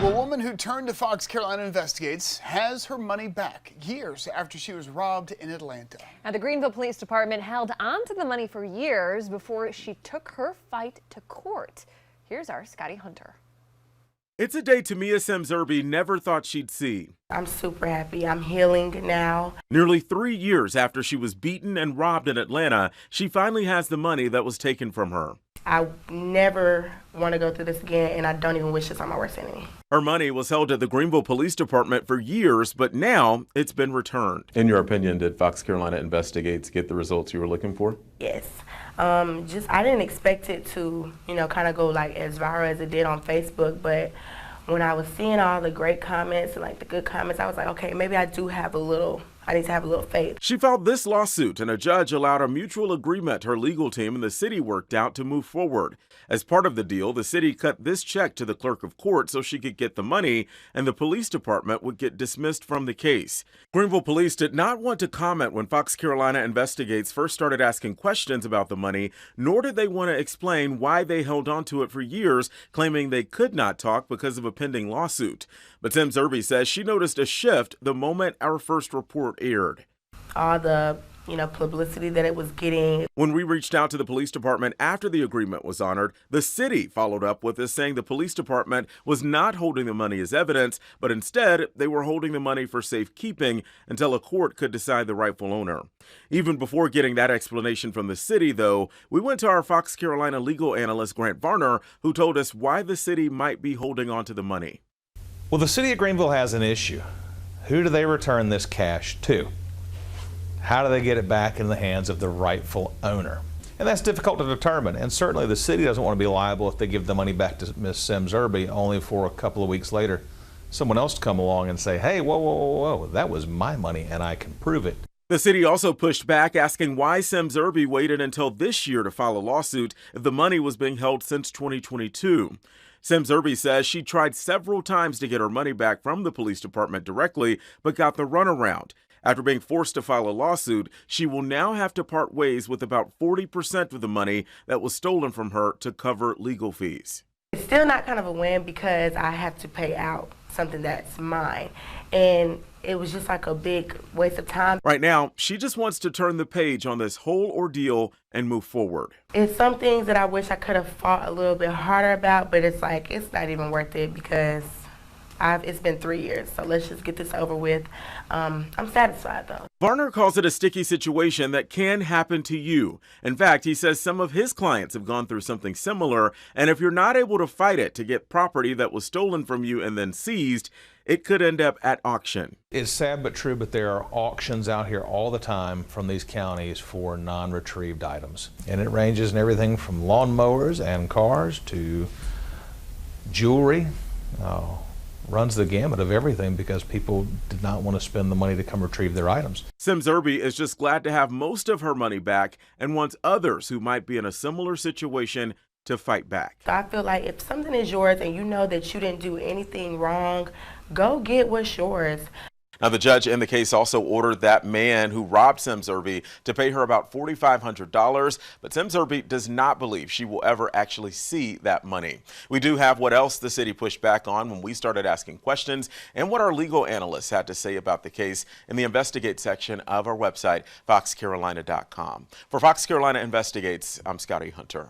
Well, a woman who turned to Fox Carolina Investigates has her money back years after she was robbed in Atlanta. Now, the Greenville Police Department held on to the money for years before she took her fight to court. Here's our Scotty Hunter. It's a day Tamia Sims-Irby never thought she'd see. I'm super happy. I'm healing now. Nearly 3 years after she was beaten and robbed in Atlanta, she finally has the money that was taken from her. I never want to go through this again, and I don't even wish this on my worst enemy. Her money was held at the Greenville Police Department for years, but now it's been returned. In your opinion, did Fox Carolina Investigates get the results you were looking for? Yes. I didn't expect it to, kind of go like as viral as it did on Facebook, but when I was seeing all the great comments and like the good comments, I was like, okay, maybe I need to have a little faith. She filed this lawsuit, and a judge allowed a mutual agreement her legal team and the city worked out to move forward. As part of the deal, the city cut this check to the clerk of court so she could get the money, and the police department would get dismissed from the case. Greenville police did not want to comment when Fox Carolina Investigates first started asking questions about the money, nor did they want to explain why they held on to it for years, claiming they could not talk because of a pending lawsuit. But Sims-Irby says she noticed a shift the moment our first report aired. All the publicity that it was getting. When we reached out to the police department after the agreement was honored, the city followed up with us saying the police department was not holding the money as evidence, but instead they were holding the money for safekeeping until a court could decide the rightful owner. Even before getting that explanation from the city, though, we went to our Fox Carolina legal analyst, Grant Varner, who told us why the city might be holding on to the money. Well, the city of Greenville has an issue. Who do they return this cash to? How do they get it back in the hands of the rightful owner? And that's difficult to determine. And certainly the city doesn't want to be liable if they give the money back to Ms. Sims-Irby only for a couple of weeks later someone else to come along and say, hey, whoa, that was my money and I can prove it. The city also pushed back, asking why Sims-Irby waited until this year to file a lawsuit if the money was being held since 2022. Sims-Irby says she tried several times to get her money back from the police department directly, but got the runaround. After being forced to file a lawsuit, she will now have to part ways with about 40% of the money that was stolen from her to cover legal fees. It's still not kind of a win because I have to pay out something that's mine. And it was just like a big waste of time. Right now, she just wants to turn the page on this whole ordeal and move forward. It's some things that I wish I could have fought a little bit harder about, but it's like, it's not even worth it because it's been 3 years, so let's just get this over with. I'm satisfied, though. Varner calls it a sticky situation that can happen to you. In fact, he says some of his clients have gone through something similar, and if you're not able to fight it to get property that was stolen from you and then seized, it could end up at auction. It's sad but true, but there are auctions out here all the time from these counties for non-retrieved items. And it ranges in everything from lawnmowers and cars to jewelry. Runs the gamut of everything because people did not want to spend the money to come retrieve their items. Sims-Irby is just glad to have most of her money back and wants others who might be in a similar situation to fight back. I feel like if something is yours and you know that you didn't do anything wrong, go get what's yours. Now, the judge in the case also ordered that man who robbed Sims-Irby to pay her about $4,500, but Sims-Irby does not believe she will ever actually see that money. We do have what else the city pushed back on when we started asking questions and what our legal analysts had to say about the case in the Investigate section of our website, foxcarolina.com. For Fox Carolina Investigates, I'm Scotty Hunter.